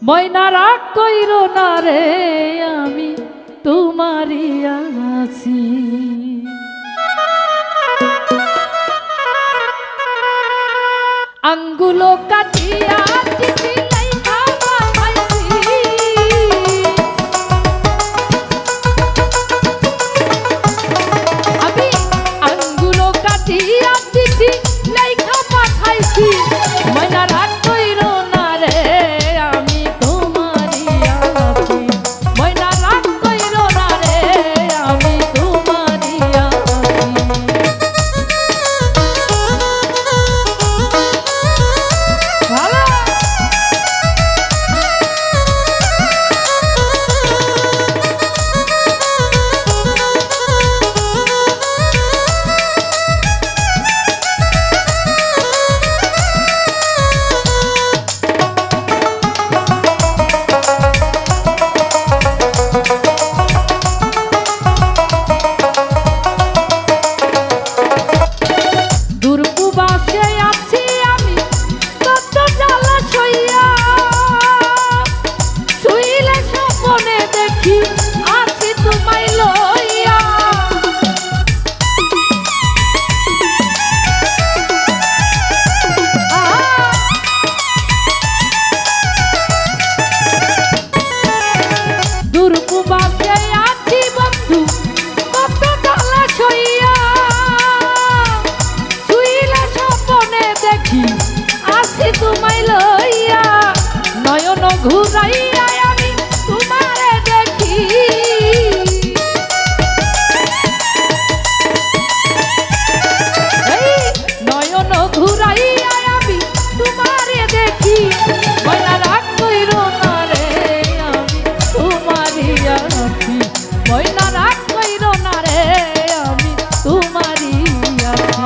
ময়না রাগ কইরো না রে আমি তোমারই আছি। আঙ্গুলো কাটিয়া চিঠি লাইখা পাঠাইছি, আমি আঙ্গুলো কাটিয়া চিঠি লাইখা পাঠাইছি। ময়না রাগ কইরো না রে আমি তোমারই আছি। ময়না রাগ কইরো না রে আমি তোমারই আছি। ভালো ঘুরাইয়া আমি তোমারে দেখি, নয়ন ঘুরাইয়া আমি তোমারে দেখি। ময়না রাগ কইরো না রে আমি তোমারই আছি। ময়না রাগ কইরো না রে আমি তোমারই আছি।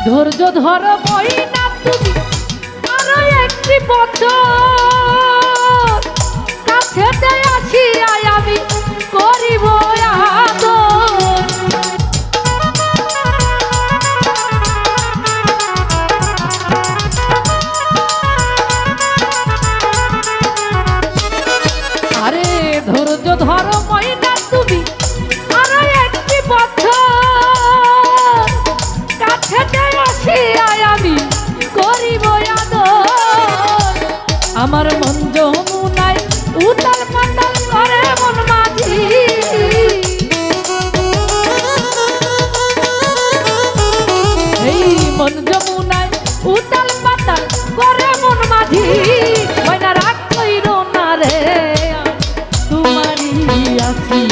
ধৈর্য ধরো ময়না তুমি আরো একটি বছর, কাছেতে আসিয়া আমি করিব আদর। আরে ধৈর্য ধরো ময়না তুমি আরো একটি বছর, কাছেতে আমি করিব আদর। আমার মন যমুনায় উতাল পাতাল করে মন মাঝি, এই মন যমুনায় উতাল পাতাল করে মন মাঝি। ময়না রাগ কইরো না রে তোমারই আছি।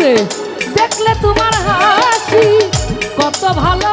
রে দেখলে তোমার হাসি কত ভালো